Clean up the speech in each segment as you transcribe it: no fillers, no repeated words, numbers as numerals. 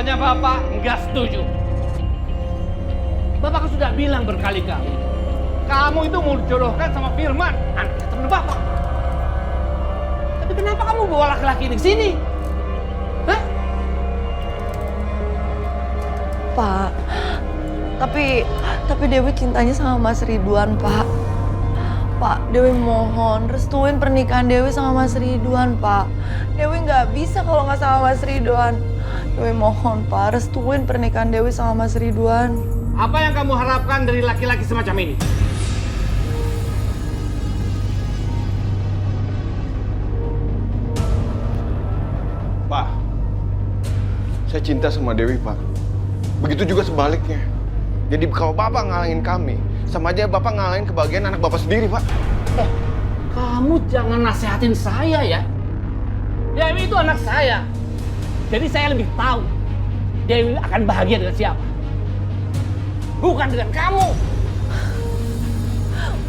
Pokoknya Bapak nggak setuju. Bapak kan sudah bilang berkali-kali, kamu itu mau dijodohkan sama Firman, anak teman Bapak. Tapi kenapa kamu bawa laki-laki ini ke sini? Hah? Pak, tapi Dewi cintanya sama Mas Ridwan, Pak. Pak, Dewi mohon restuin pernikahan Dewi sama Mas Ridwan, Pak. Dewi nggak bisa kalau nggak sama Mas Ridwan. Dewi mohon, Pak, restuin pernikahan Dewi sama Mas Ridwan. Apa yang kamu harapkan dari laki-laki semacam ini? Pak, saya cinta sama Dewi, Pak. Begitu juga sebaliknya. Jadi kalau Bapak ngalangin kami, sama aja Bapak ngalangin kebahagiaan anak Bapak sendiri, Pak. Kamu jangan nasihatin saya ya. Dewi itu anak saya. Jadi saya lebih tahu Dewi akan bahagia dengan siapa. Bukan dengan kamu.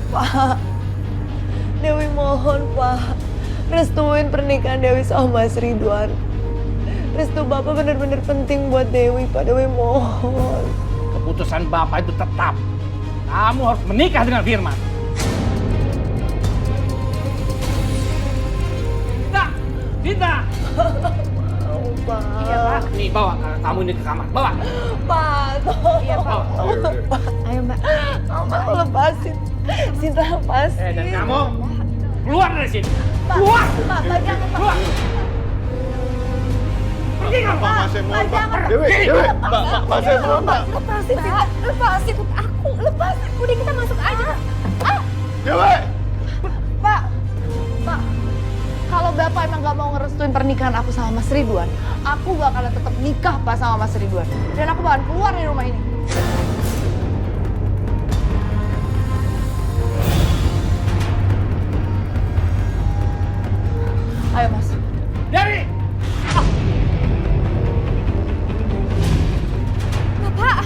Pak, Dewi mohon, Pak. Restuin pernikahan Dewi sama Mas Ridwan. Restu Bapak benar-benar penting buat Dewi, Pak. Dewi mohon. Keputusan Bapak itu tetap. Kamu harus menikah dengan Firman. Dinda! Mau, Pak. Iya, Pak. Nih, bawa kamu ini ke kamar. Bawa. Pak, tolong. Iya, Pak. Ayo Mbak. Mbak, lepasin. Sinta, lepasin. Dan kamu keluar dari sini. Keluar! Pak, jangan, Pak. Keluar! Pergi kamu! Pak, saya mohon, Pak. jangan. Dewi, Pak, saya mohon, Pak. Lepasin, Sinta. Lepasin ikut aku. Lepasin. Udah kita masuk aja. Ah, Dewi! Pak, kalau Bapak emang gak mau ngerestuin pernikahan aku sama Mas Ridwan, aku bakalan tetap nikah, Pak, sama Mas Ridwan. Dan aku bakalan keluar dari rumah ini. Ayo, Mas. Dewi! Bapak.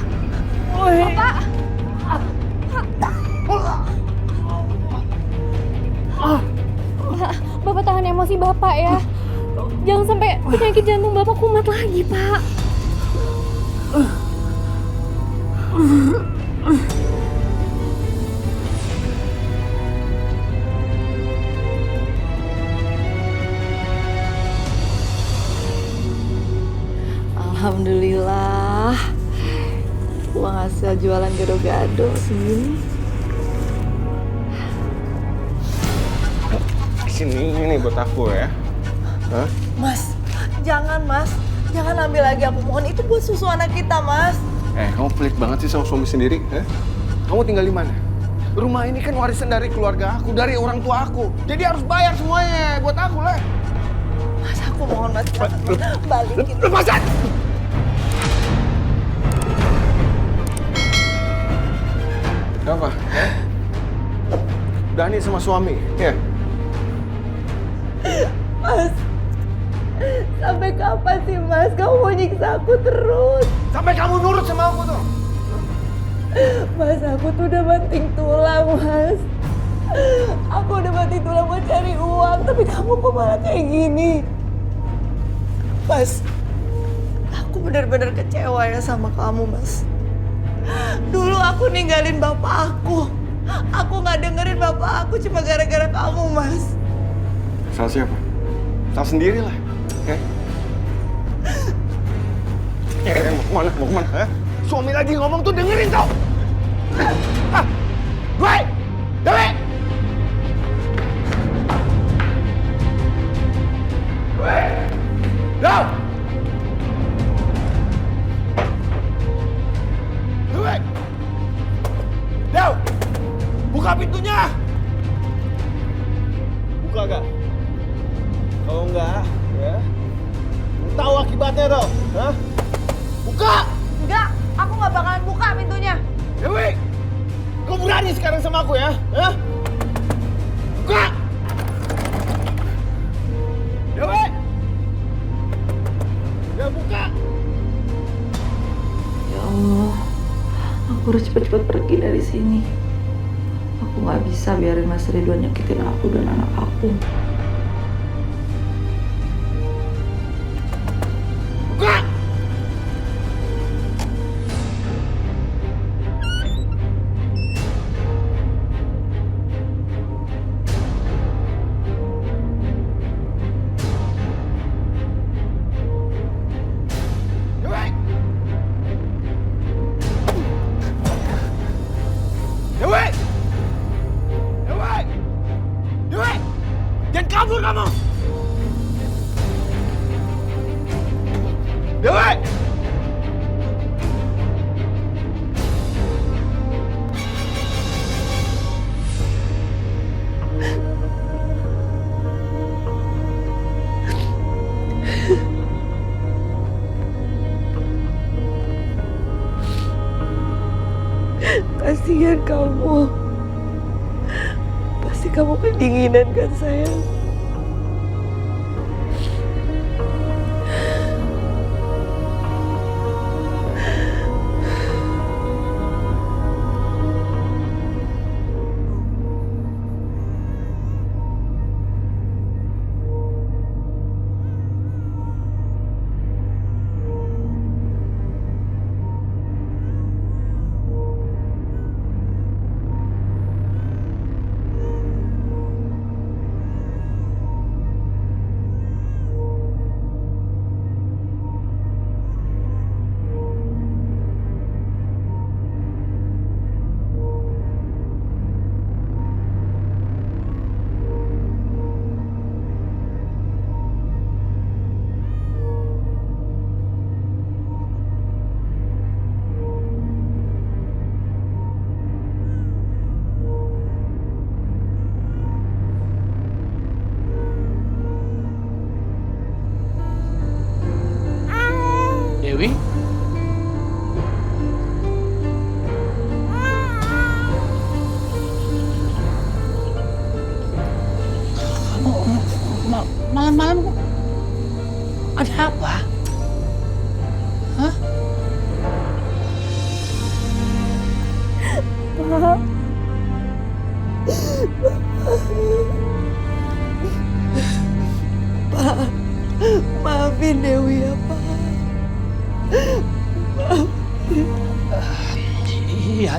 Bapak. Bapak tahan emosi Bapak ya. Jangan sampai penyakit jantung Bapak kumat lagi, Pak. Alhamdulillah. Uang hasil jualan gado-gado segini. Ini buat aku ya. Hah? Mas, jangan, Mas. Jangan ambil lagi, aku mohon. Itu buat susu anak kita, Mas. Kamu pelit banget sih sama suami sendiri. Kamu tinggal di mana? Rumah ini kan warisan dari keluarga aku, dari orang tua aku. Jadi harus bayar semuanya buat aku lah. Mas, aku mohon, Mas. Jangan. Balikin. Lepasan! Kenapa? Dani sama suami, ya? Mas, sampai kapan sih, Mas? Kamu mau nyiksa aku terus. Sampai kamu nurut sama aku tuh. Mas, aku tuh udah banting tulang, Mas. Aku udah banting tulang buat cari uang, tapi kamu kok malah kayak gini? Mas, aku benar-benar kecewa ya sama kamu, Mas. Dulu aku ninggalin bapak aku. Aku nggak dengerin bapak aku cuma gara-gara kamu, Mas. Salah siapa? Salah sendirilah. Oke? Mau kemana? Mau kemana? Suami lagi ngomong tuh dengerin tau. Gue! Dewi! Gue! Dau! Dewi! Dau! Buka pintunya! Buka gak? Kalau enggak, ya, tahu akibatnya tau? Hah? Buka! Enggak, aku nggak bakalan buka pintunya. Dewi! Kau berani sekarang sama aku ya? Hah? Buka! Dewi! Ya buka! Ya Allah, aku harus cepet-cepet pergi dari sini. Aku nggak bisa biarin Mas Ridwan nyakitin aku dan anak aku. Buka! kamu? Dewi! Kasihan kamu. Pasti kamu kedinginan kan sayang? Dewi? Kamu malam-malam kok ada apa? Hah? Pak, maafin Dewi ya Pak.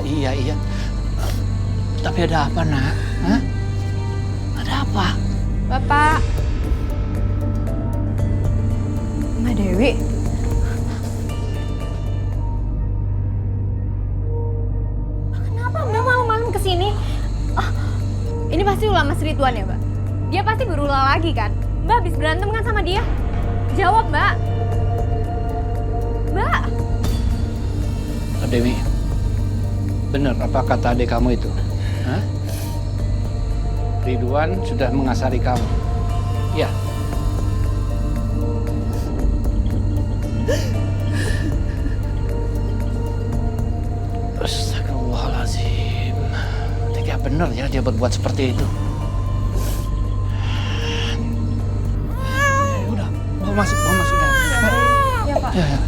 Iya. Tapi ada apa, Nak? Hah? Ada apa? Bapak. Mbak Dewi. Kenapa Mbak malam-malam kesini? Ini pasti ulah Mas Ridwan ya, Mbak? Dia pasti berulah lagi kan? Mbak habis berantem kan sama dia? Jawab, Mbak. Mbak. Dewi, benar apa kata adik kamu itu? Hah? Ridwan sudah mengasari kamu. Iya. Astagfirullahaladzim. Tega benar ya dia berbuat seperti itu. Udah, bawa masuk udah. Ya, Pak. Ya.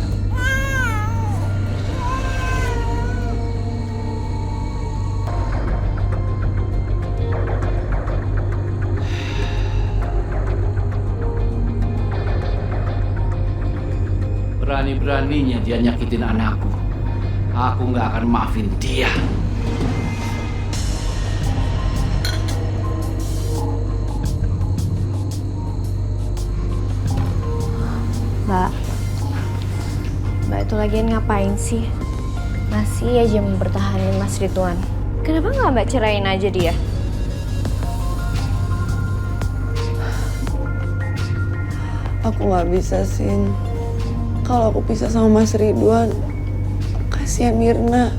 Berani-beraninya dia nyakitin anakku. Aku nggak akan maafin dia. Mbak itu lagian ngapain sih? Masih aja mempertahankan Mas Ridwan. Kenapa nggak Mbak cerain aja dia? Aku nggak bisa, Sin. Kalau aku pisah sama Mas Ridwan, kasihan Mirna.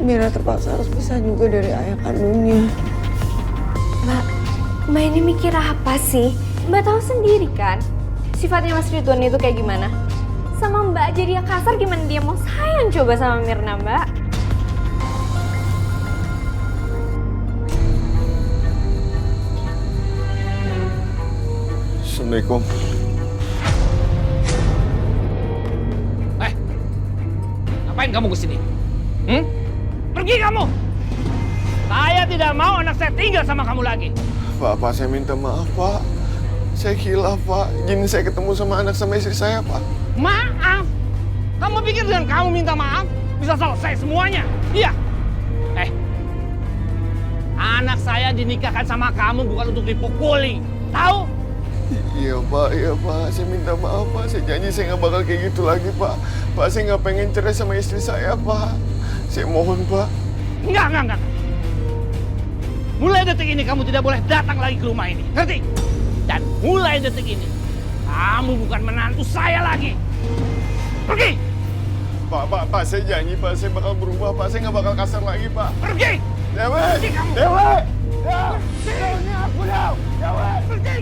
Mirna terpaksa harus pisah juga dari ayah kandungnya. Mbak ini mikir apa sih? Mbak tahu sendiri kan sifatnya Mas Ridwan itu kayak gimana? Sama Mbak aja dia kasar, gimana dia mau sayang coba sama Mirna, Mbak? Assalamualaikum. Ngapain kamu kesini? Pergi kamu! Saya tidak mau anak saya tinggal sama kamu lagi. Pak, saya minta maaf, Pak. Saya hilaf, Pak. Izin saya ketemu sama anak sama istri saya, Pak. Maaf? Kamu pikir dengan kamu minta maaf bisa selesai semuanya? Iya. Anak saya dinikahkan sama kamu bukan untuk dipukuli. Tahu? Iya, Pak. Saya minta maaf, Pak. Saya janji saya nggak bakal kayak gitu lagi, Pak. Pak, saya nggak pengen cerai sama istri saya, Pak. Saya mohon, Pak. Enggak. mulai detik ini kamu tidak boleh datang lagi ke rumah ini. Ngerti? Dan mulai detik ini, kamu bukan menantu saya lagi. Pergi! Pak, saya janji, Pak. Saya bakal berubah, Pak. Saya nggak bakal kasar lagi, Pak. Pergi! Dewi! Pergi kamu! Dewi! Pergi! Aku Dew! Dewi! Pergi!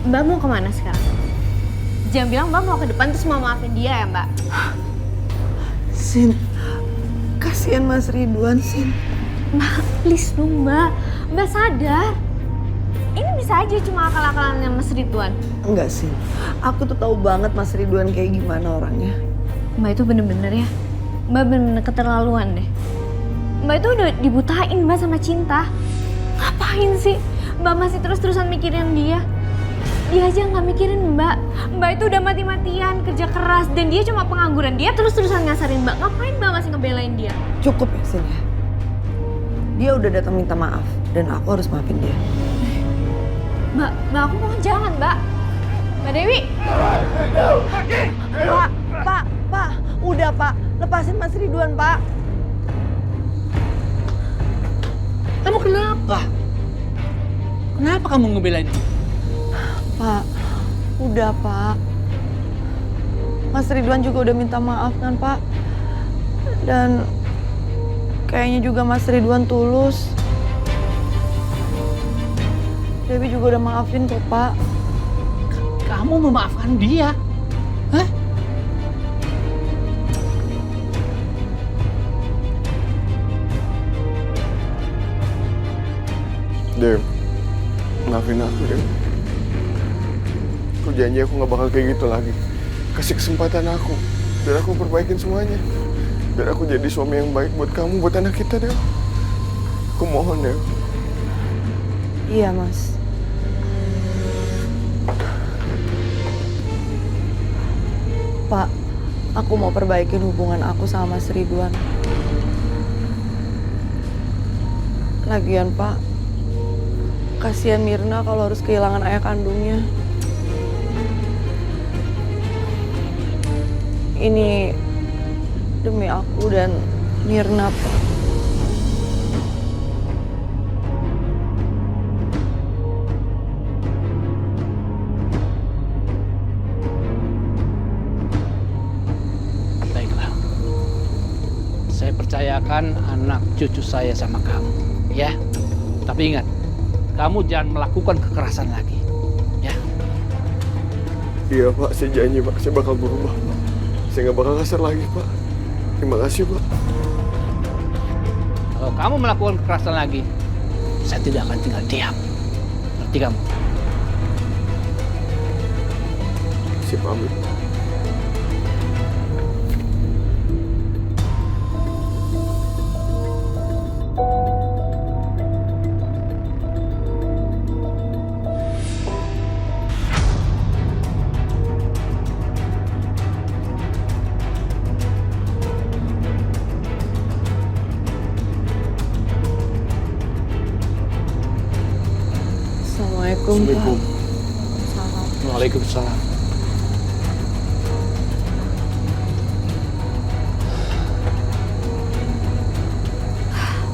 Mbak mau kemana sekarang? Jangan bilang Mbak mau ke depan terus mau maafin dia ya Mbak? Sin, kasihan Mas Ridwan, Sin. Mbak, please dong Mbak. Mbak sadar. Ini bisa aja cuma akal-akalannya Mas Ridwan. Enggak, Sin. Aku tuh tahu banget Mas Ridwan kayak gimana orangnya. Mbak itu bener-bener ya. Mbak bener-bener keterlaluan deh. Mbak itu udah dibutain Mbak sama cinta. Ngapain sih Mbak masih terus-terusan mikirin dia? Dia aja nggak mikirin Mbak. Mbak itu udah mati-matian kerja keras dan dia cuma pengangguran. Dia terus-terusan ngasarin Mbak. Ngapain Mbak masih ngebelain dia? Cukup ya, Sin ya. Dia udah datang minta maaf dan aku harus maafin dia. Mbak aku mohon jangan Mbak. Mbak Dewi. Pak, udah Pak, lepasin Mas Ridwan Pak. Kamu kenapa? Kenapa kamu ngebelain dia? Pak, udah Pak. Mas Ridwan juga udah minta maaf kan Pak. Dan kayaknya juga Mas Ridwan tulus. Dewi juga udah maafin kok Pak. Kamu memaafkan dia? Hah? Dew, maafin aku, Dew. Aku janji aku nggak bakal kayak gitu lagi. Kasih kesempatan aku, biar aku perbaikin semuanya. Biar aku jadi suami yang baik buat kamu, buat anak kita, Dew. Aku mohon, Dew. Iya Mas. Pak, aku mau perbaikin hubungan aku sama Mas Ridwan. Lagian Pak, kasihan Mirna kalau harus kehilangan ayah kandungnya. Ini demi aku dan Mirna, Pak. Baiklah. Saya percayakan anak cucu saya sama kamu, ya. Tapi ingat, kamu jangan melakukan kekerasan lagi, ya. Iya, Pak. Saya janji, Pak. Saya bakal berubah, Pak. Saya nggak bakal kasar lagi, Pak. Terima kasih, Pak. Kalau kamu melakukan kekerasan lagi, saya tidak akan tinggal diam. Ngerti kamu? Saya pamit. Assalamualaikum, Pak. Assalamualaikum. Waalaikumsalam.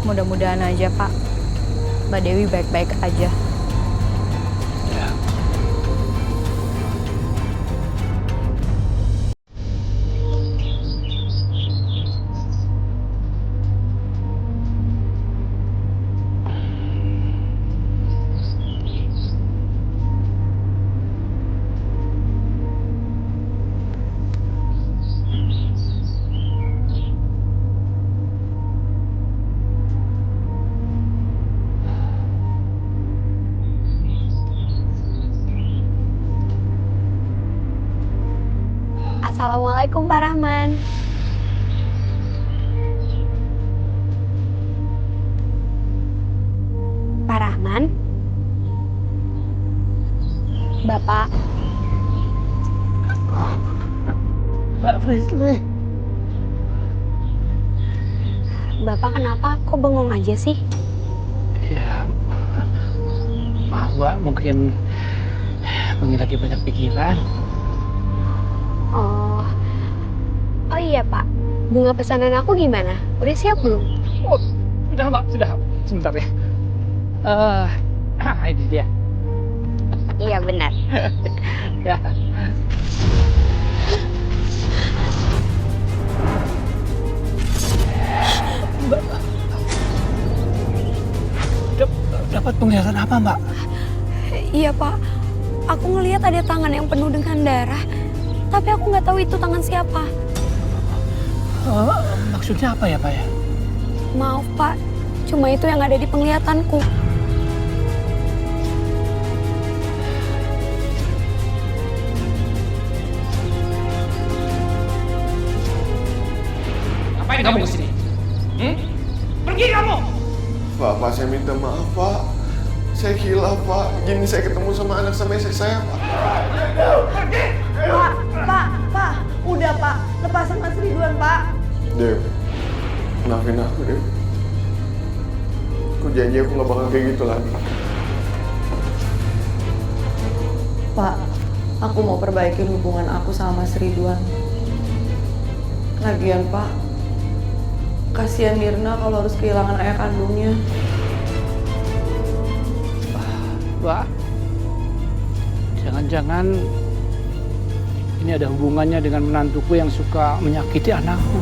Mudah-mudahan aja Pak. Mbak Dewi baik-baik aja. Ya. Assalamualaikum Pak Rahman. Pak Rahman? Bapak? Mbak Frisli. Bapak kenapa? Kok bengong aja sih? Ya, maaf Mbak, mungkin lagi banyak pikiran. Oh iya Pak, bunga pesanan aku gimana? Udah siap belum? Oh, Sudah Mbak, sudah. Sebentar ya. Ini dia. Iya benar. Ya. Mbak. Dapat penglihatan apa, Mbak? Iya Pak, aku ngelihat ada tangan yang penuh dengan darah, tapi aku nggak tahu itu tangan siapa. Maksudnya apa ya, Pak ya? Maaf Pak, cuma itu yang ada di penglihatanku. Ngapain kamu kesini? Pergi kamu! Pak, saya minta maaf, Pak. Saya hilaf, Pak. Gini saya ketemu sama anak sama istri saya, Pak. Pak, udah Pak, lepasin Mas Ridwan Pak. Dew, maafin aku, Dew. Aku janji aku gak bakal kayak gitu lagi. Pak, aku mau perbaikin hubungan aku sama Mas Ridwan. Lagian Pak, kasihan Nirna kalau harus kehilangan ayah kandungnya. Mbak, jangan-jangan ini ada hubungannya dengan menantuku yang suka menyakiti anakku.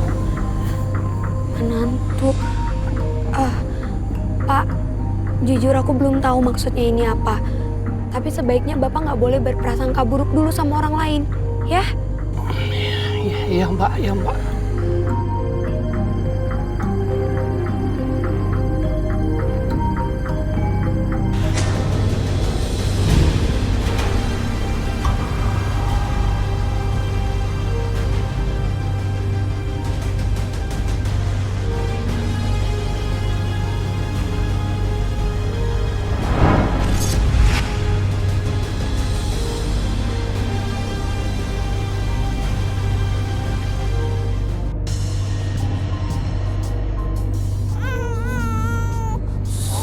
Menantu. Pak, jujur aku belum tahu maksudnya ini apa. Tapi sebaiknya Bapak nggak boleh berprasangka buruk dulu sama orang lain, ya? Iya Mbak, iya Mbak.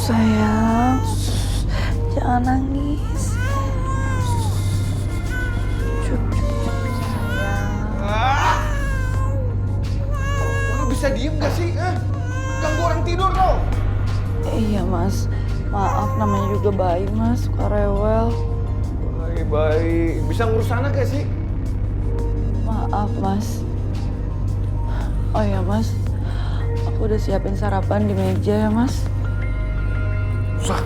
Sayang, jangan nangis. Lu bisa diem gak sih? Ganggu orang tidur kau. Iya Mas, maaf namanya juga bayi Mas, suka rewel. Baik. Bisa ngurus anak gak sih? Maaf Mas. Oh ya Mas, aku udah siapin sarapan di meja ya Mas. Susah.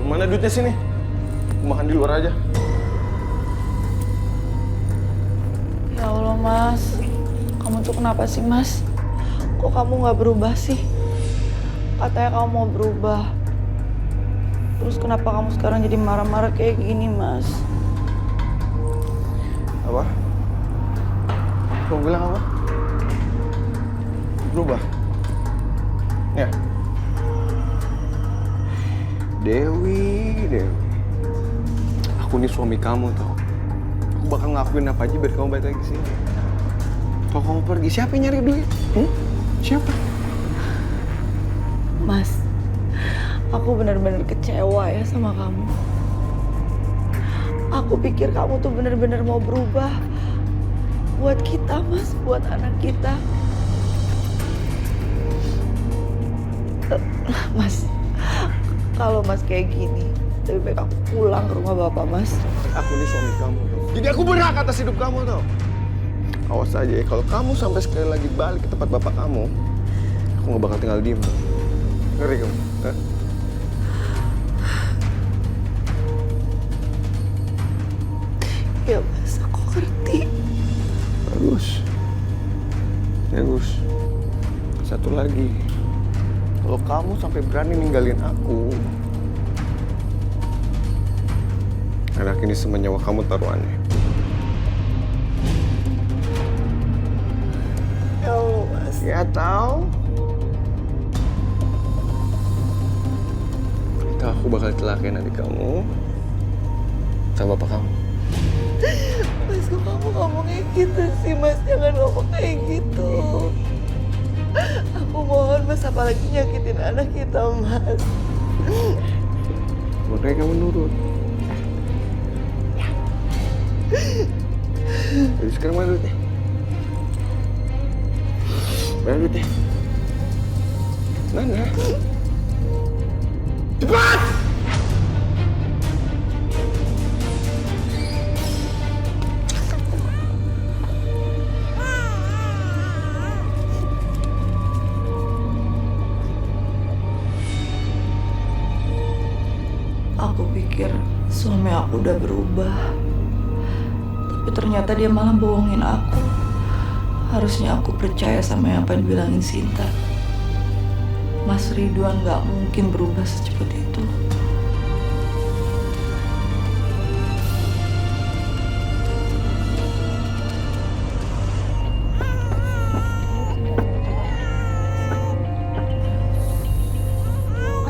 Mana duitnya sini? Makan di luar aja. Ya Allah Mas, kamu tuh kenapa sih Mas? Kok kamu nggak berubah sih? Katanya kamu mau berubah. Terus kenapa kamu sekarang jadi marah-marah kayak gini Mas? Apa? Kamu bilang apa? Berubah? Ya. Dewi. Aku nih suami kamu tau. Aku bakal ngelakuin apa aja biar kamu balik lagi ke sini. Kalau kamu pergi, siapa yang nyari duit? Siapa? Mas, aku benar-benar kecewa ya sama kamu. Aku pikir kamu tuh benar-benar mau berubah. Buat kita Mas, buat anak kita. Mas, kalau Mas kayak gini, lebih baik aku pulang ke rumah Bapak Mas. Aku nih suami kamu tau. Jadi aku berhak atas hidup kamu tau. Awas aja ya, kalau kamu sampai sekali lagi balik ke tempat bapak kamu, aku gak bakal tinggal diem. Ngeri kamu? Hah? Ya Mas, aku ngerti. Bagus. Satu lagi. Kalau kamu sampai berani ninggalin aku, anak ini semua nyawa kamu taruhannya. Ya Allah Mas. Ya tahu. Itu aku bakal celakain adik kamu sama bapak kamu. Mas, kok kamu ngomong kayak gitu sih Mas? Jangan ngomong kayak gitu. Aku mohon Mas, apalagi nyakitin anak kita Mas. Makanya kamu nurut. Jadi sekarang mana duitnya? Mana duitnya? Mana? Cepat! Aku pikir suami aku udah berubah. Tapi ternyata dia malah bohongin aku. Harusnya aku percaya sama apa yang dibilangin Sinta. Mas Ridwan gak mungkin berubah secepat itu.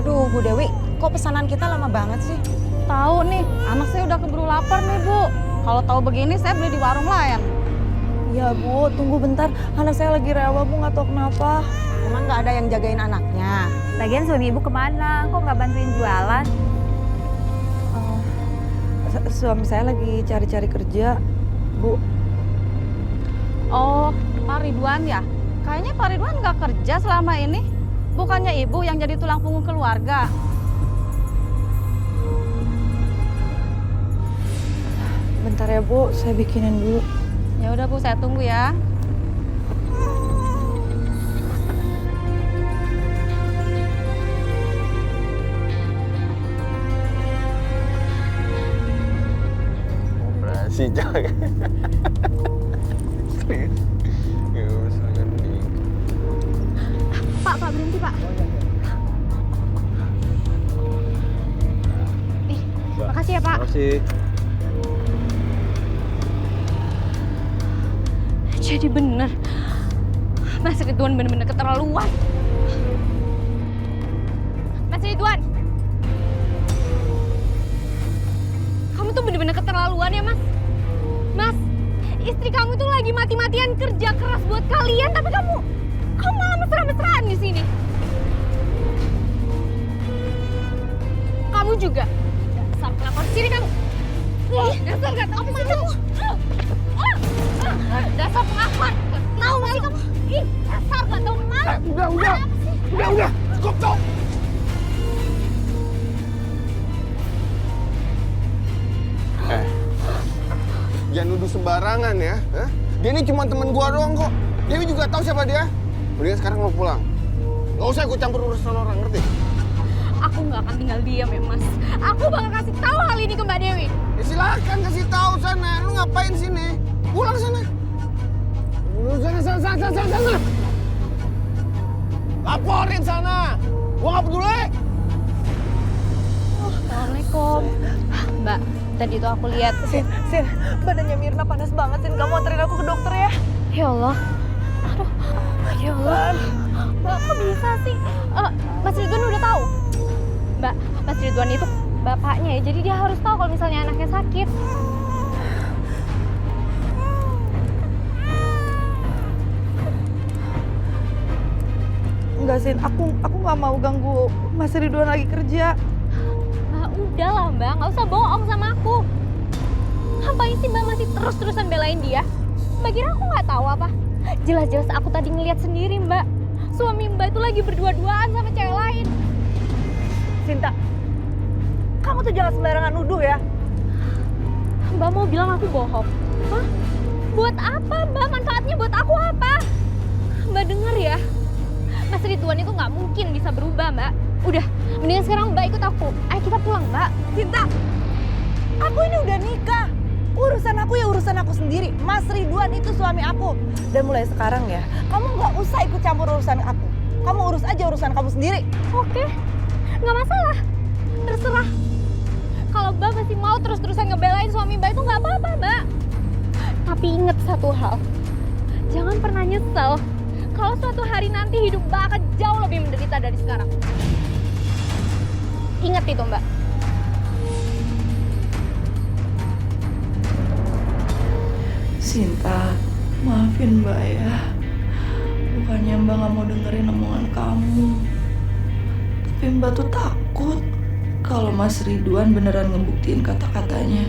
Aduh, Bu Dewi, kok pesanan kita lama banget sih? Tahu nih, anak saya udah keburu lapar nih, Bu. Kalau tahu begini, saya beli di warung lain. Ya Bu, tunggu bentar. Anak saya lagi rewel, Bu, nggak tahu kenapa. Emang nggak ada yang jagain anaknya? Lagian suami ibu kemana? Kok nggak bantuin jualan? Suami saya lagi cari-cari kerja, Bu. Oh, Pak Ridwan ya? Kayaknya Pak Ridwan nggak kerja selama ini. Bukannya ibu yang jadi tulang punggung keluarga. Bentar ya Bu, saya bikinin dulu. Ya udah Bu, saya tunggu ya. Operasi coy. Serius? Ya sangat nih. Pak berhenti Pak. Makasih ya Pak. Makasih. Jadi bener, Mas Ridwan bener-bener keterlaluan. Mas Ridwan, kamu tuh bener-bener keterlaluan ya Mas. Mas, istri kamu tuh lagi mati-matian kerja keras buat kalian, tapi kamu malah mesra-mesraan di sini. Kamu juga, dasar pelakor sini kamu. Dasar gak tahu apa kamu. Dasar pengakuan, tahu nggak sih kamu? Ih, dasar nggak tahu malu. Udah, cukup dong. Jangan nuduh sembarangan ya. Hah? Dia ini cuma teman gua doang kok. Dewi juga tahu siapa dia. Mendingan sekarang lo pulang. Gak usah ikut campur urusan orang, ngerti? Aku nggak akan tinggal diam ya Mas. Aku bakal kasih tahu hal ini ke Mbak Dewi. Ya silakan kasih tahu sana. Lu ngapain sini? Pulang sana. Sana. Laporin sana. Gua nggak peduli. Assalamualaikum. Mbak, tadi itu aku lihat. Sin, badannya Mirna panas banget, Sin. Kamu anterin aku ke dokter ya. Ya Allah. Aduh, ya Allah. Mbak, kok bisa sih? Mas Ridwan udah tahu? Mbak, Mas Ridwan itu bapaknya ya, jadi dia harus tahu kalau misalnya anaknya sakit. Enggak, Sin. Aku nggak mau ganggu Mas Ridwan lagi kerja. Mbak, udahlah Mbak, nggak usah bohong sama aku. Ngapain sih Mbak masih terus-terusan belain dia? Mbak kira aku nggak tahu apa? Jelas-jelas aku tadi ngeliat sendiri Mbak. Suami Mbak itu lagi berdua-duaan sama cewek lain. Sinta, kamu tuh jangan sembarangan nuduh ya. Mbak mau bilang aku bohong? Hah? Buat apa Mbak? Manfaatnya buat aku apa? Mbak denger ya, Mas Ridwan itu nggak mungkin bisa berubah Mbak. Udah, mendingan sekarang Mbak ikut aku. Ayo kita pulang Mbak. Sinta, aku ini udah nikah. Urusan aku ya urusan aku sendiri. Mas Ridwan itu suami aku. Dan mulai sekarang ya, kamu nggak usah ikut campur urusan aku. Kamu urus aja urusan kamu sendiri. Oke, nggak masalah. Terserah. Kalau Mbak masih mau terus-terusan ngebelain suami Mbak itu nggak apa-apa Mbak. Tapi ingat satu hal, jangan pernah nyesel kalau suatu hari nanti hidup Mbak akan jauh lebih menderita dari sekarang. Ingat itu Mbak. Sinta, maafin Mbak ya. Bukannya Mbak nggak mau dengerin omongan kamu. Tapi Mbak tuh takut kalau Mas Ridwan beneran ngebuktiin kata-katanya.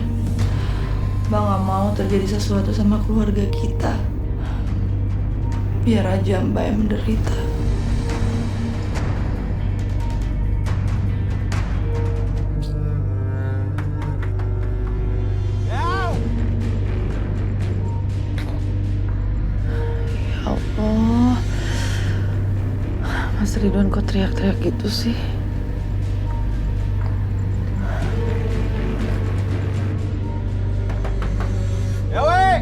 Mbak nggak mau terjadi sesuatu sama keluarga kita. Biar aja Mbak yang menderita. Ridwan kok teriak-teriak gitu sih? Dewi!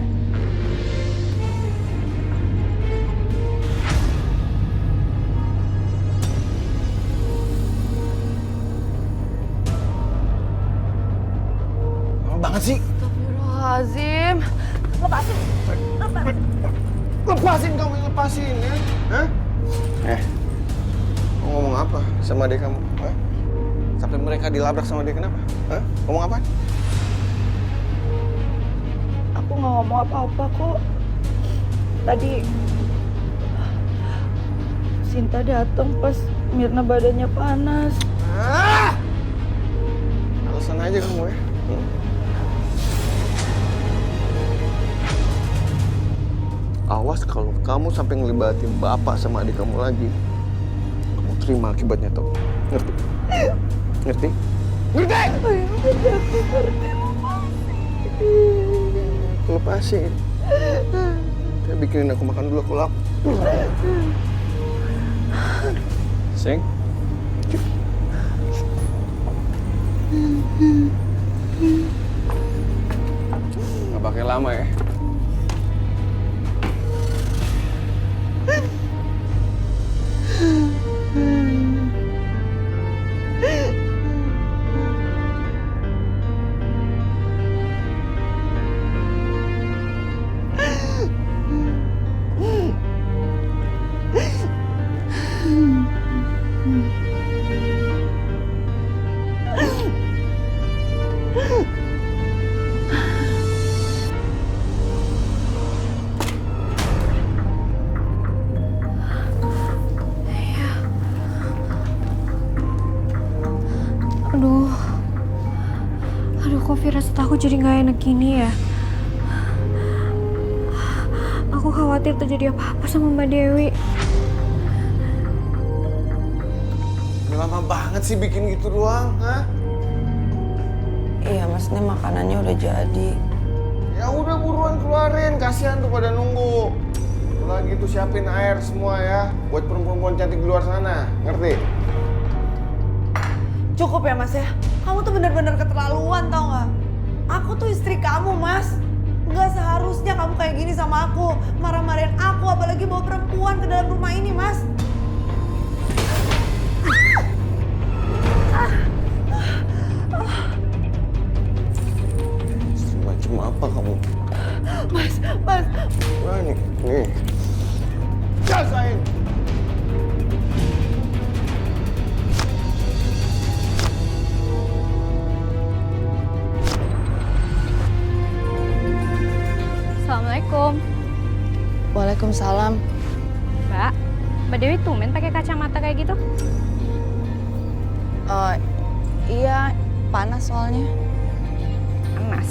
Lama banget sih. Astagfirullahaladzim. Lepasin. Lepasin kamu, lepasin ya. Hah? Kamu ngomong apa sama adik kamu? Hah? Sampai mereka dilabrak sama dia kenapa? Hah? Ngomong apa? Aku nggak ngomong apa-apa kok. Tadi Sinta datang pas Mirna badannya panas. Alasan aja kamu ya. Awas kalau kamu sampai ngelibatin bapak sama adik kamu lagi. Kamu terima akibatnya tuh. Ngerti? Ngerti? Ngerti? Lepasin. Dia bikinin aku makan dulu, aku lapar. Seng. Nggak pakai lama ya. Aduh kok firasat aku jadi nggak enak gini ya. Aku khawatir terjadi apa-apa sama Mbak Dewi. Udah lama banget sih bikin gitu doang, hah? Iya, Mas, ini makanannya udah jadi. Ya udah buruan keluarin, kasihan tuh pada nunggu. Kalau gitu siapin air semua ya, buat perempuan-perempuan cantik di luar sana, ngerti? Cukup ya, Mas ya. Kamu tuh bener-bener keterlaluan, tau nggak? Aku tuh istri kamu, Mas. Nggak seharusnya kamu kayak gini sama aku. Marah-marahin aku, apalagi bawa perempuan ke dalam rumah ini, Mas. Macam apa kamu? Mas. Berani, nih. Rasain! Assalamualaikum. Waalaikumsalam. Mbak Dewi tumben pakai kacamata kayak gitu? Iya, panas soalnya. Panas.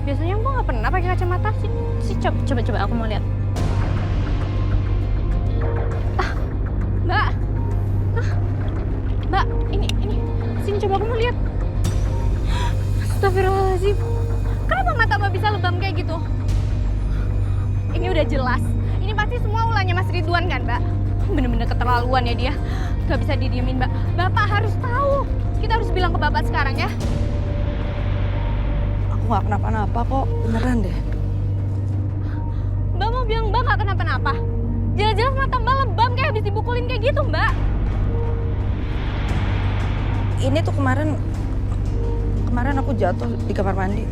Biasanya Mbak nggak pernah pakai kacamata sih. Coba aku mau lihat. Mbak, ini. Sini coba aku mau lihat. Astagfirullahaladzim. Kenapa mata Mbak bisa lebam kayak gitu? Ini udah jelas. Ini pasti semua ulahnya Mas Ridwan kan, Mbak? Bener-bener keterlaluan ya dia. Gak bisa didiemin, Mbak. Bapak harus tahu. Kita harus bilang ke Bapak sekarang ya. Aku nggak kenapa-napa kok, beneran deh. Mbak mau bilang Mbak gak kenapa-napa? Jelas-jelas mata Mbak lebam kayak habis dipukulin kayak gitu, Mbak. Ini tuh kemarin aku jatuh di kamar mandi.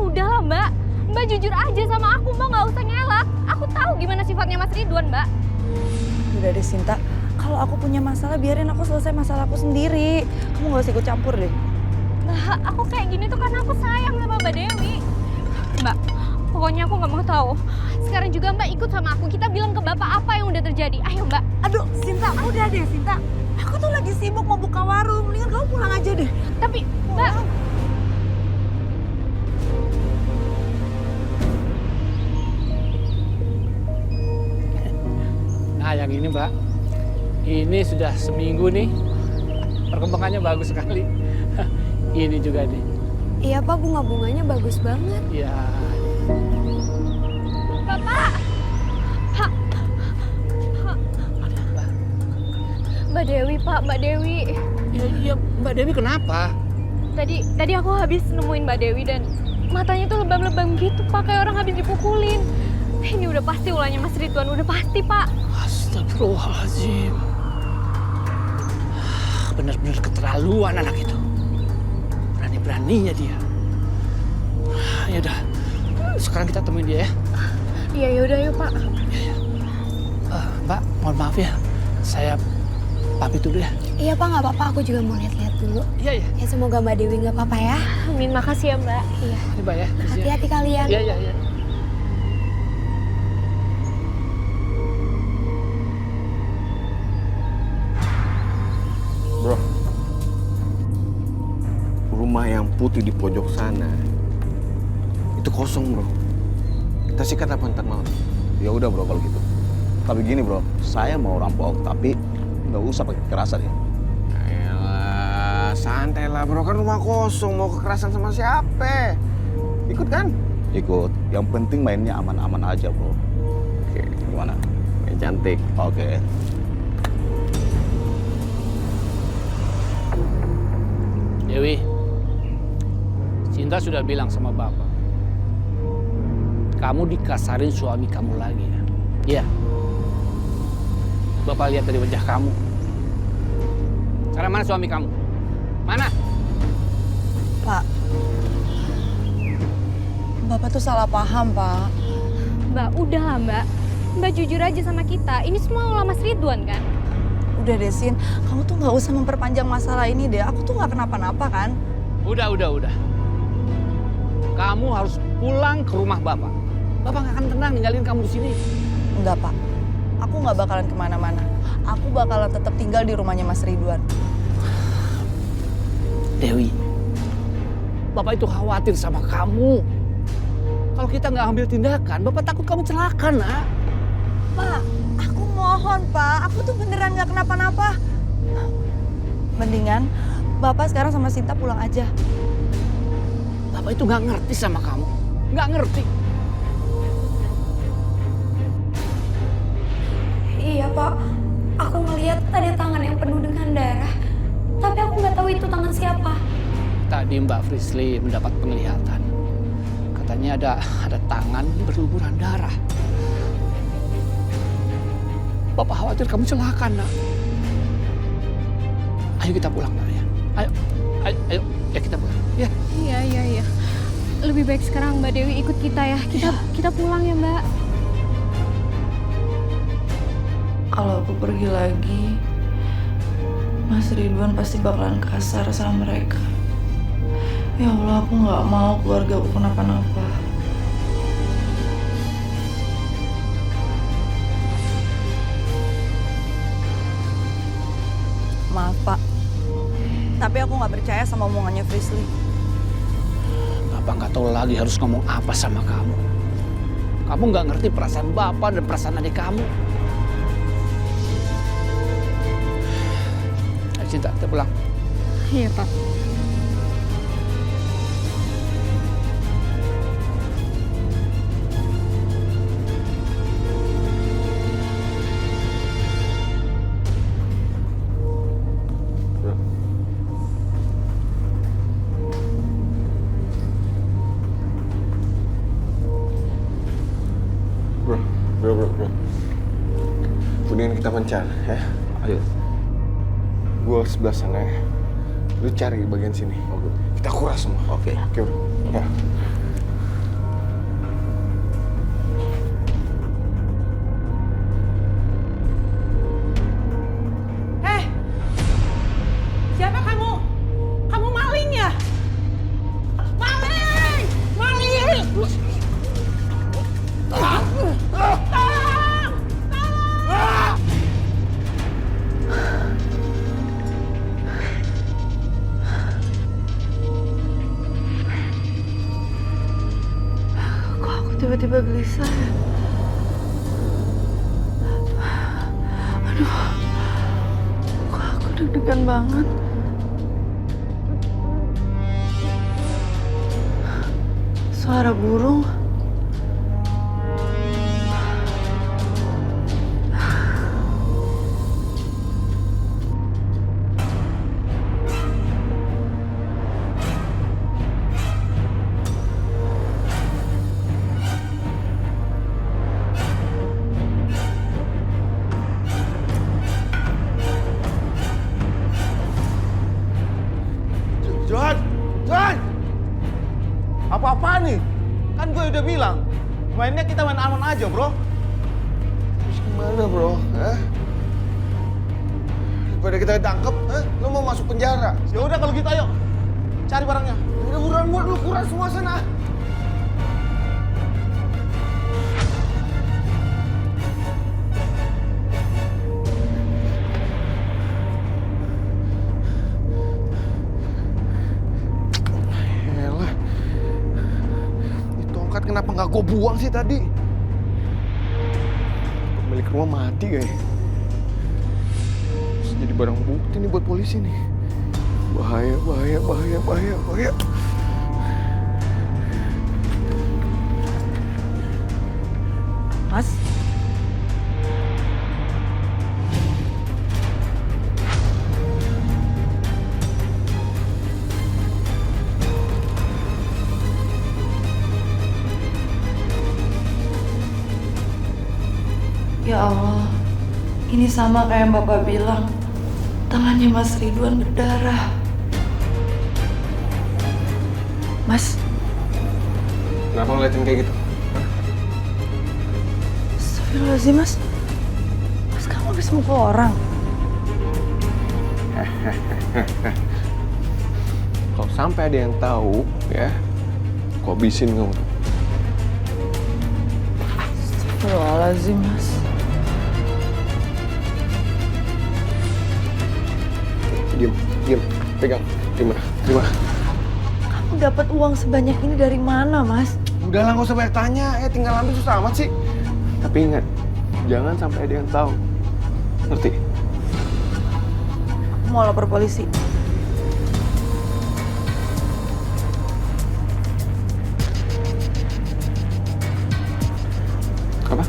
Udahlah, Mbak. Mbak jujur aja sama aku, Mbak gak usah ngelak. Aku tahu gimana sifatnya Mas Ridwan, Mbak. Udah deh, Sinta. Kalau aku punya masalah, biarin aku selesai masalah aku sendiri. Kamu gak usah ikut campur deh. Mbak, aku kayak gini tuh karena aku sayang sama Mbak Dewi. Mbak, pokoknya aku gak mau tahu. Sekarang juga Mbak ikut sama aku. Kita bilang ke Bapak apa yang udah terjadi. Ayo, Mbak. Aduh, Sinta, udah deh, Sinta. Aku tuh lagi sibuk mau buka warung. Mendingan kamu pulang aja deh. Tapi, Mbak. Nah, yang ini Mbak, ini sudah seminggu nih, perkembangannya bagus sekali. Ini juga nih. Iya Pak, bunga-bunganya bagus banget. Ya. Bapak! Mbak Dewi, Pak, Mbak Dewi. Iya, Mbak Dewi kenapa? Tadi aku habis nemuin Mbak Dewi dan matanya tuh lebam-lebam gitu, Pak, kayak orang habis dipukulin. Ini udah pasti ulahnya Mas Ridwan, udah pasti, Pak. Astagfirullahaladzim. Benar-benar keterlaluan anak itu. Berani-beraninya dia. Ya udah, sekarang kita temuin dia ya. Iya, yaudah yuk, Pak. Mbak, mohon maaf ya. Saya pamit dulu ya. Iya Pak, nggak apa-apa. Aku juga mau lihat-lihat dulu. Iya. Ya semoga Mbak Dewi nggak apa-apa ya. Amin, makasih ya, Mbak. Iya. Ini Mbak ya. Hati-hati kalian. Iya. Bro, rumah yang putih di pojok sana itu kosong, bro. Kita sikat apa ntar malam? Ya udah bro kalau gitu. Tapi gini bro, saya mau rampok tapi nggak usah pakai kekerasan ya. Elah, santai lah bro, kan rumah kosong, mau kekerasan sama siapa? Ikut kan? Ikut. Yang penting mainnya aman-aman aja bro. Oke, Gimana? yang cantik. Oke. Dewi, Cinta sudah bilang sama Bapak. Kamu dikasarin suami kamu lagi ya? Iya. Bapak lihat dari wajah kamu. Sekarang mana suami kamu? Mana? Pak, Bapak tuh salah paham, Pak. Mbak, udahlah, Mbak. Mbak jujur aja sama kita. Ini semua ulah Mas Ridwan kan? Udah deh, Sin. Kamu tuh nggak usah memperpanjang masalah ini deh. Aku tuh nggak kenapa-napa kan? Udah. Kamu harus pulang ke rumah Bapak. Bapak nggak akan tenang ninggalin kamu di sini. Enggak, Pak. Aku nggak bakalan kemana-mana. Aku bakalan tetap tinggal di rumahnya Mas Ridwan. Dewi, Bapak itu khawatir sama kamu. Kalau kita nggak ambil tindakan, Bapak takut kamu celaka, nak. Pak, aku mohon, Pak. Aku tuh beneran nggak kenapa-napa. Mendingan Bapak sekarang sama Sinta pulang aja. Bapak itu nggak ngerti sama kamu. Nggak ngerti. Iya Pak, aku ngeliat ada tangan yang penuh dengan darah. Tapi aku nggak tahu itu tangan siapa. Tadi Mbak Frisly mendapat penglihatan. Katanya ada tangan berlumuran darah. Bapak khawatir kamu celaka, nak. Ayo kita pulang, nak ya. Ayo, ya kita pulang. Ya. Iya. Lebih baik sekarang Mbak Dewi ikut kita ya. Kita pulang ya, Mbak. Kalau aku pergi lagi, Mas Ridwan pasti bakalan kasar sama mereka. Ya Allah, aku nggak mau keluarga aku kenapa-napa. Maaf, Pak. Tapi aku nggak percaya sama omongannya Frisly. Bapak nggak tahu lagi harus ngomong apa sama kamu. Kamu nggak ngerti perasaan Bapak dan perasaan adik kamu. Ayo Cinta, kita pulang. Iya, Pak. Bro. Kemudian kita mencar, ya. Ayo. Gua sebelah sana ya. Lu cari bagian sini. Oke. Kita kuras semua. Oke. Oke, bro. Ya. Siapa kamu? Kamu maling ya? Maling! Maling! Kok aku tiba-tiba gelisah ya? Aduh, kok aku deg-degan banget. Suara burung. Ridwan! Apa-apaan nih? Kan gue udah bilang, mainnya kita main aman aja, bro. Terus gimana, bro? Hah? Daripada kita ditangkep, lo mau masuk penjara. Ya udah kalau gitu ayo, cari barangnya. Udah buruan buat lu kurang semua sana. Yalah, ini tongkat kenapa nggak gue buang sih tadi? Pemilik rumah mati kayaknya. Terus jadi barang bukti nih buat polisi nih. Bahaya, bahaya, bahaya, bahaya, bahaya. Mas? Ya Allah, ini sama kayak yang Bapak bilang. Tangannya Mas Ridwan berdarah. Mas, Kenapa ngeliatin kayak gitu? astagfirullahaladzim Mas. Mas, kamu habis mukul orang. Kalau sampai ada yang tahu, ya, kok habisin kamu tuh. Astagfirullahaladzim Mas. Diam, pegang, terima. Kamu dapat uang sebanyak ini dari mana, Mas? Udah lah, nggak usah banyak tanya, tinggal ambil susah amat sih. Tapi ingat, jangan sampai ada yang tahu. Ngerti? Aku mau lapor polisi. Apa?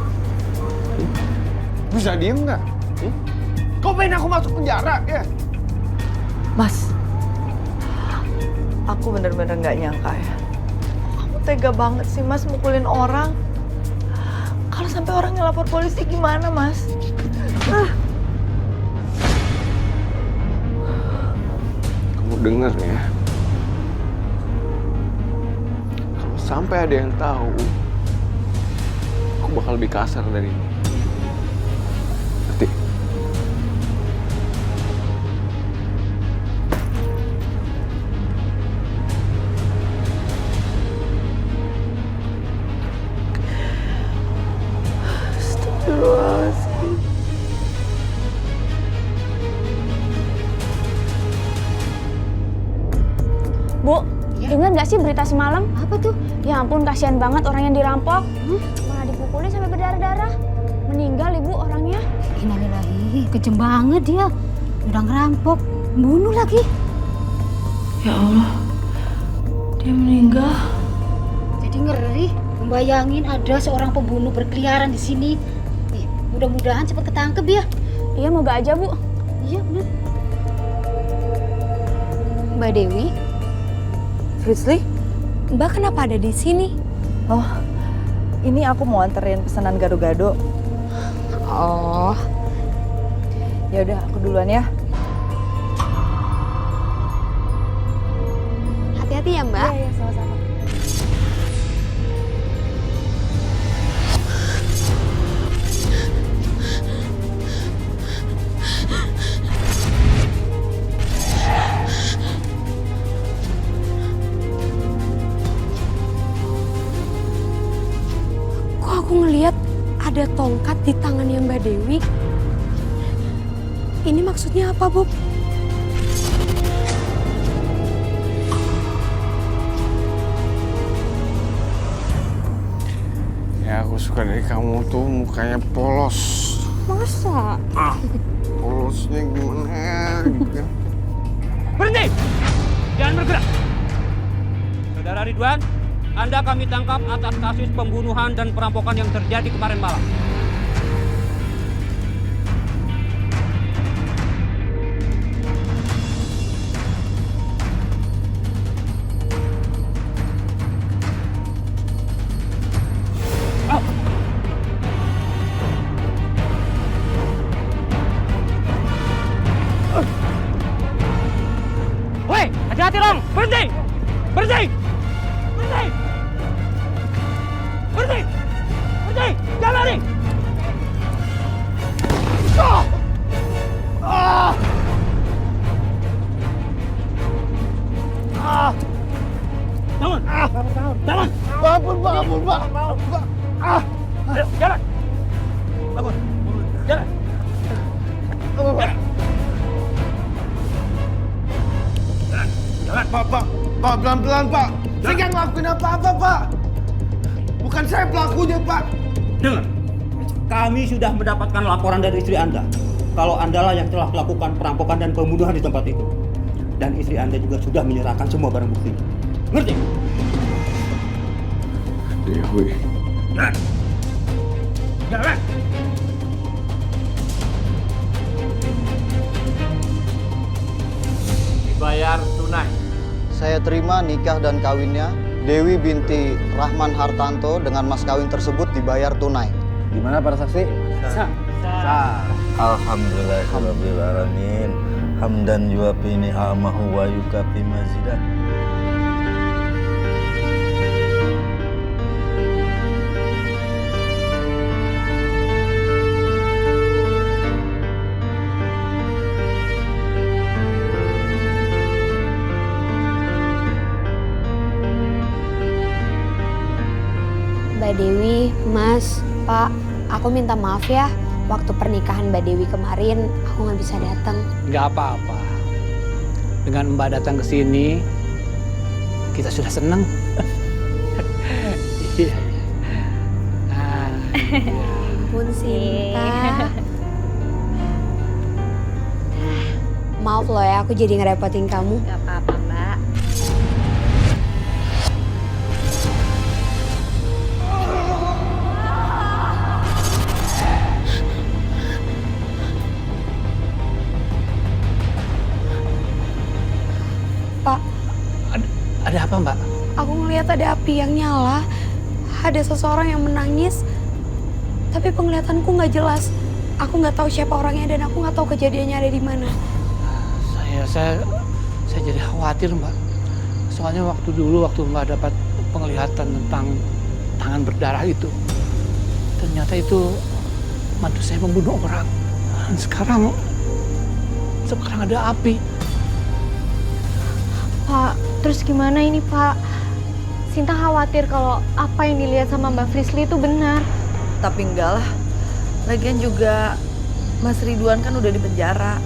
Bisa diem nggak? Kau pengen aku masuk penjara, ya? Mas, aku bener-bener nggak nyangka ya. Kamu tega banget sih, Mas, mukulin orang. Kalau sampai orang ngelapor polisi gimana, Mas? Kamu denger ya. Kalau sampai ada yang tahu, aku bakal lebih kasar dari ini. Ngerti? Astagfirullahaladzim. Bu, dengar nggak sih berita semalam? Apa tuh? Ya ampun, kasihan banget orang yang dirampok. Malah dipukulin sampai berdarah-darah. Meninggal ibu orangnya. Innalillahi, kejem banget dia. Udah ngerampok, bunuh lagi. Ya Allah, dia meninggal. Jadi ngeri, membayangin ada seorang pembunuh berkeliaran di sini. Nih, mudah-mudahan cepat ketangkep ya. Iya, moga aja Bu. Iya benar. Mbak Dewi, Fritzly? Mbak kenapa ada di sini? Oh, ini aku mau anterin pesanan gado-gado. Oh, Ya udah, aku duluan ya. hati-hati ya Mbak. Iya, sama-sama. Kok aku ngelihat ada tongkat di tangannya Mbak Dewi? Ini maksudnya apa, Bu? Ya, aku suka dari kamu tuh mukanya polos. Masa? Polosnya gimana gitu kan? Berhenti! Jangan bergerak! Saudara Ridwan, Anda kami tangkap atas kasus pembunuhan dan perampokan yang terjadi kemarin malam. Woi, hati-hati dong, berhenti! Berhenti! Berhenti! Berhenti! Berhenti! Jangan lari! Ah! Ah! Ah! Bangun! Bangun! Ampun, Pak, ampun, Pak. Ah! Ayo, jalan! Bangun! Jalan! Jalan! Pak, pelan-pelan, Pak. Saya nggak ngelakuin apa-apa, Pak. Bukan saya pelakunya, Pak. Dengar, kami sudah mendapatkan laporan dari istri Anda kalau Andalah yang telah melakukan perampokan dan pembunuhan di tempat itu. Dan istri Anda juga sudah menyerahkan semua barang bukti. Ngerti? Dewi. Jalan! Jalan! Dibayar tunai. Saya terima nikah dan kawinnya Dewi binti Rahman Hartanto dengan mas kawin tersebut dibayar tunai. Gimana para saksi? Alhamdulillahirabbil alamin. Hamdan yuwafi ni'amahu wa yukafi mazidah. Mbak Dewi, Mas, Pak, aku minta maaf ya. Waktu pernikahan Mbak Dewi kemarin, aku nggak bisa datang. Nggak apa-apa. Dengan Mbak datang ke sini, kita sudah senang. Iya. Ampun Sinta. Maaf loh ya, aku jadi ngerepotin kamu. Gak apa-apa, Mbak. Pak, Ada apa, Mbak? aku ngelihat ada api yang nyala. Ada seseorang yang menangis. Tapi penglihatanku nggak jelas. Aku nggak tahu siapa orangnya dan aku nggak tahu kejadiannya ada di mana. Saya jadi khawatir, Mbak. Soalnya waktu Mbak dapat penglihatan tentang tangan berdarah itu, ternyata itu mantu saya membunuh orang. Dan sekarang ada api. Pak, terus gimana ini, Pak? Sinta khawatir kalau apa yang dilihat sama Mbak Frisly itu benar. Tapi enggak lah. Lagian juga Mas Ridwan kan udah di penjara.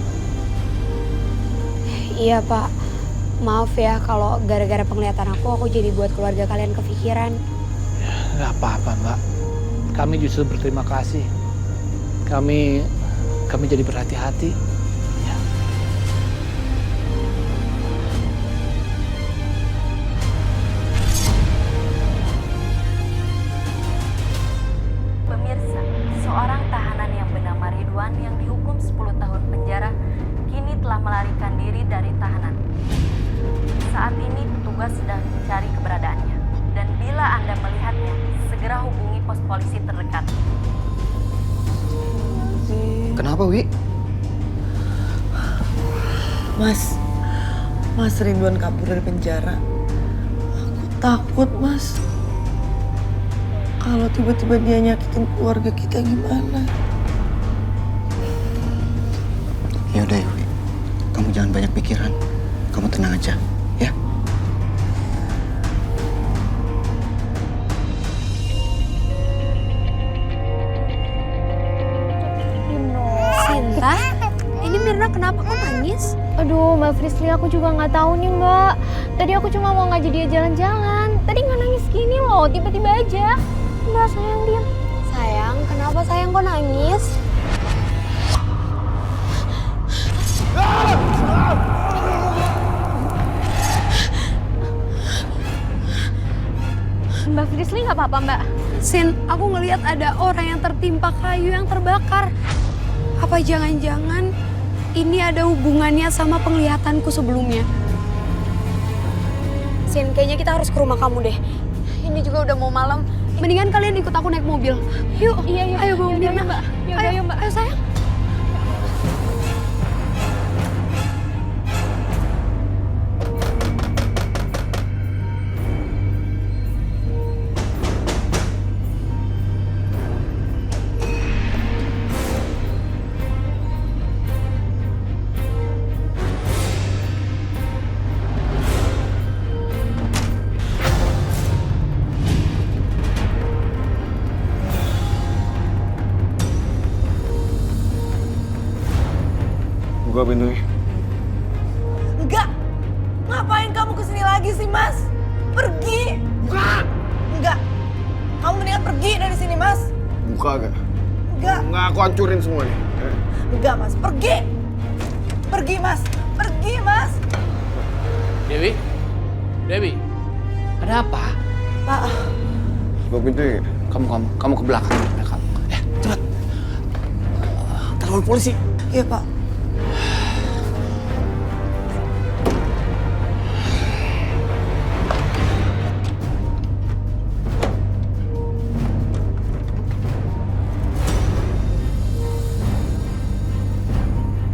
Iya Pak, maaf ya kalau gara-gara penglihatan aku jadi buat keluarga kalian kepikiran. Nggak apa-apa, Mbak. Kami justru berterima kasih. Kami jadi berhati-hati. Ya. Pemirsa, seorang tahanan yang bernama Ridwan yang dihukum 10 tahun penjara kini telah melarikan diri dari tahanan. Saat ini petugas sedang mencari keberadaannya. Dan bila Anda melihatnya, segera hubungi pos polisi terdekat. Kenapa, Wi? Mas Ridwan kabur dari penjara. Aku takut, Mas. Kalau tiba-tiba dia nyakitin keluarga kita gimana? Yaudah ya, Wi. Kamu jangan banyak pikiran. Kamu tenang aja, ya? Sinta, ini Mirna kenapa kok nangis? Aduh, Mbak Frisly, aku juga nggak tahu nih, Mbak. Tadi aku cuma mau ngajak dia jalan-jalan. Tadi nggak nangis gini loh, tiba-tiba aja. Mbak, sayang, diam. Sayang, kenapa sayang kok nangis? Mbak Frisly nggak apa-apa, Mbak? Sin, aku ngelihat ada orang yang tertimpa kayu yang terbakar. Apa jangan-jangan ini ada hubungannya sama penglihatanku sebelumnya? Sin, kayaknya kita harus ke rumah kamu deh. Ini juga udah mau malam. Mendingan kalian ikut aku naik mobil. Yuk, Iya, ayo bawa Yaudah, Mirna. Mbak. Yaudah, Mbak. Ayo sayang. Buka pintunya. Enggak. Ngapain kamu kesini lagi sih, Mas? Pergi. Buka. Enggak. Kamu mendingan pergi dari sini, Mas. Buka gak? Enggak. Enggak, aku hancurin semuanya. Enggak, Mas. Pergi. Pergi, Mas. Pergi, Mas. Dewi? Dewi? Ada apa? Pak. Buka pintunya. Kamu ke belakang. Ya, cepat. Telepon polisi. Iya, Pak.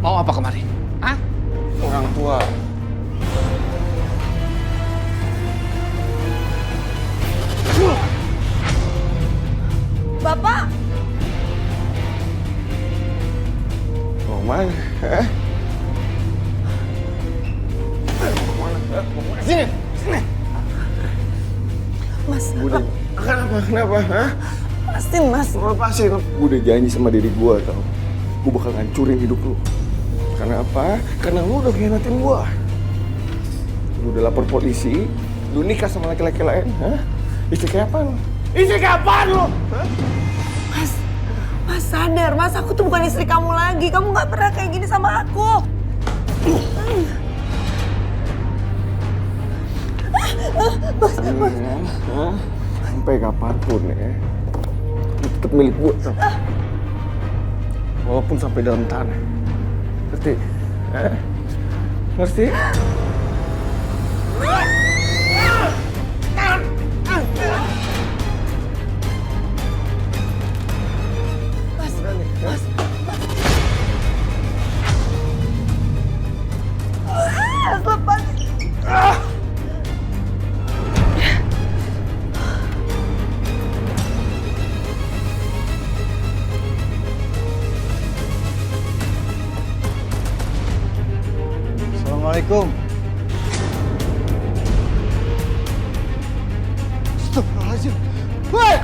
Mau apa kemari? Hah? Orang tua. Bapak. Mau mana? Hah? Mau mana? Sini, sini. Mas. Kenapa? Hah? Lepasin, Mas. Lepasin. Gue udah janji sama diri gue tau. Gue bakal ngancurin hidup lu. Karena apa? Karena lu udah khianatin gue. Lu udah lapor polisi. Lu nikah sama laki-laki lain. Hah? Istri kayak apaan? Istri kayak apaan lu? Hah? Mas sadar, Mas, aku tuh bukan istri kamu lagi. Kamu gak pernah kayak gini sama aku. Mas. Hah? Sampai kapanpun ya, lu tetap milik gue. Walaupun sampai dalam tanah. Ngerti? Hah? Ngerti? Assalamualaikum. Astagfirullahaladzim. Woi!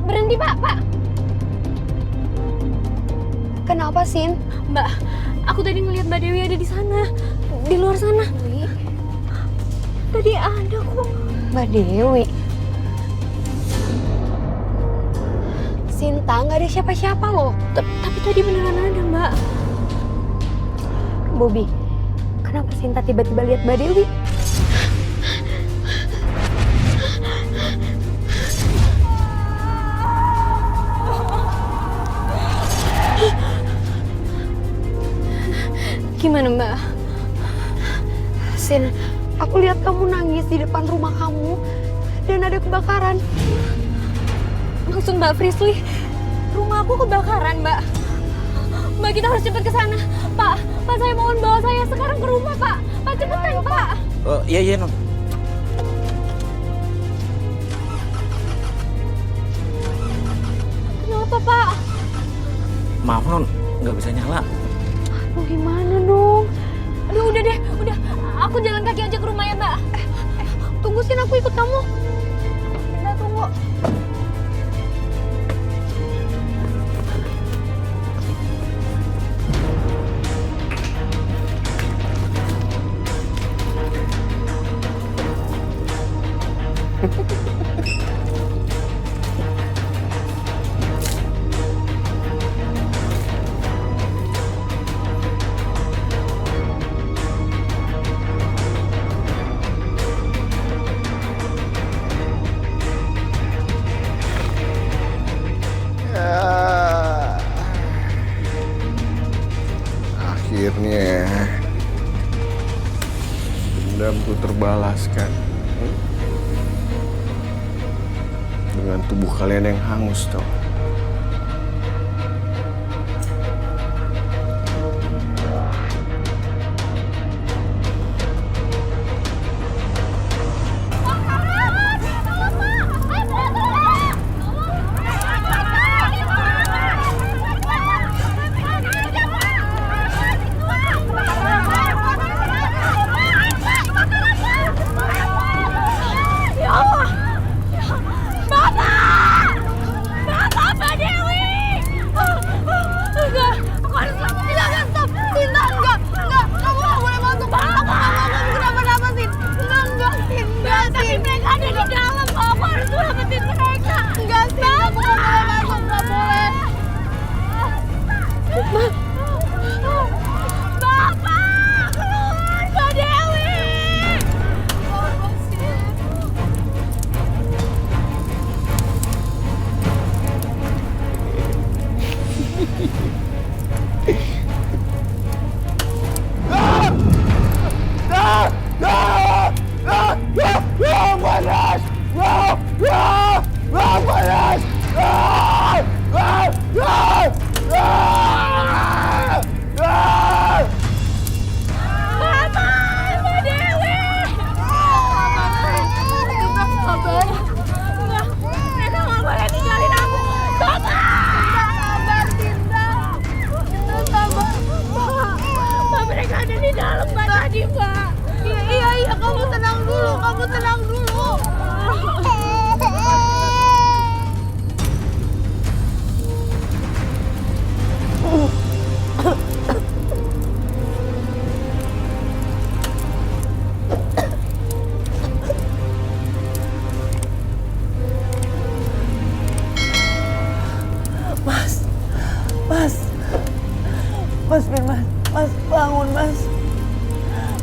Berhenti, Pak. Kenapa, Sin? Mbak, aku tadi ngeliat Mbak Dewi ada di sana, di luar sana. Tadi ada kok. Mbak Dewi. Sinta, nggak ada siapa-siapa loh. Tapi tadi beneran ada, Mbak. Bobby, kenapa Sinta tiba-tiba lihat Mbak Dewi? Gimana, Mbak? Sin, aku lihat kamu nangis di depan rumah kamu dan ada kebakaran. Maksud Mbak Frisly, rumah aku kebakaran, Mbak. Mbak, kita harus cepet ke sana. Pak, saya mohon bawa saya sekarang ke rumah, Pak. Pak, cepetan, Pak. Iya, Non. Kenapa, Pak? Maaf, Non. Nggak bisa nyala. Aduh, gimana dong? Aduh, udah deh. Udah, aku jalan kaki aja ke rumah ya, Mbak. Tunggu, Sin, aku ikut kamu. Mbak, tunggu. dendamku terbalaskan. Dengan tubuh kalian yang hangus, tau. Mas Firman, Mas bangun Mas.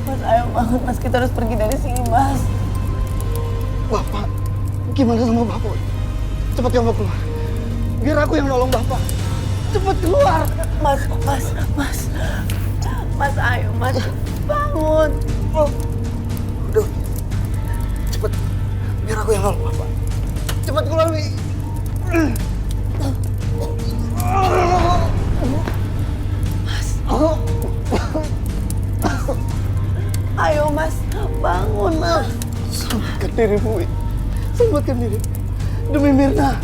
Mas ayo bangun Mas, kita harus pergi dari sini Mas. Bapak, gimana sama Bapak? Cepat kamu keluar. Biar aku yang nolong Bapak. Cepat keluar. Mas ayo Mas, bangun. Udah, cepat. Biar aku yang nolong Bapak. Cepat keluar, Wi. Ayo Mas, bangun Mas. Selamatkan dirimu, Wi. Selamatkan diri. Demi Mirna.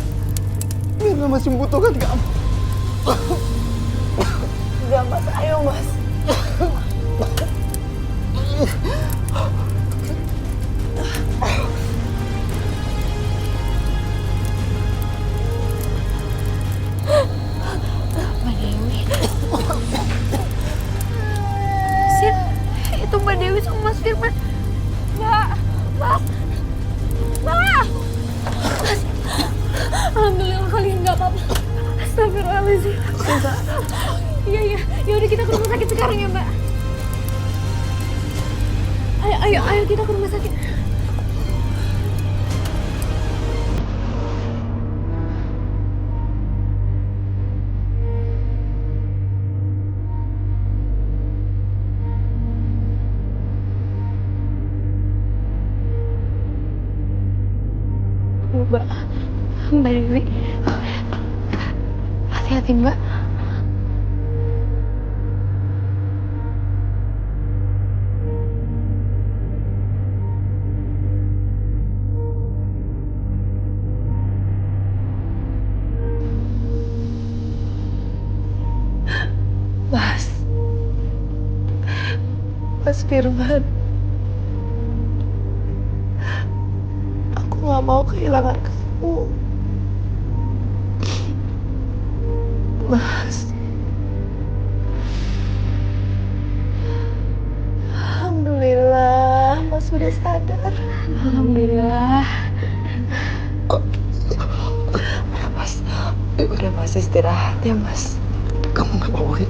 Mirna masih membutuhkan kamu. Enggak Mas, ayo Mas. Mbak Dewi. Sin, itu Mbak Dewi sama Mas Firman. Mbak. Alhamdulillah kalian nggak apa-apa. Astagfirullahaladzim. Iya. Ya udah kita ke rumah sakit sekarang ya Mbak. Ayo kita ke rumah sakit. Mbak Dewi, hati-hati Mbak. Mas Firman, aku gak mau kehilangan kamu. Mas, alhamdulillah Mas sudah sadar. Alhamdulillah. Mas, udah Mas istirahat ya Mas. Kamu gak apa-apa, Wi?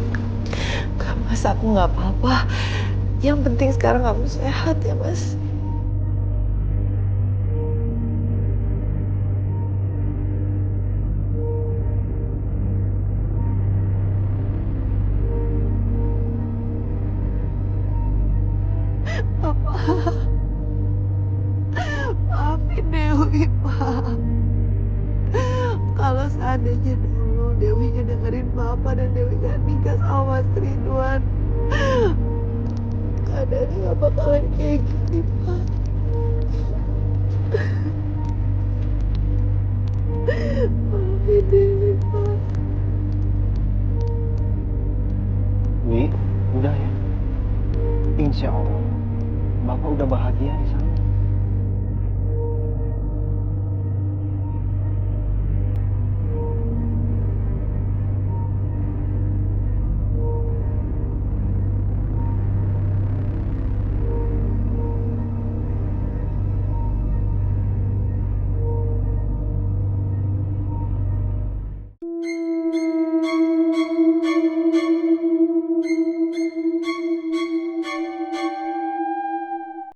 Gak Mas, aku gak apa-apa. Yang penting sekarang kamu sehat ya Mas. Papa. seandainya dulu Dewi ngedengerin Papa dan Dewi gak nikah sama Mas Ridwan, keadaannya gak bakalan kayak gini, Pak.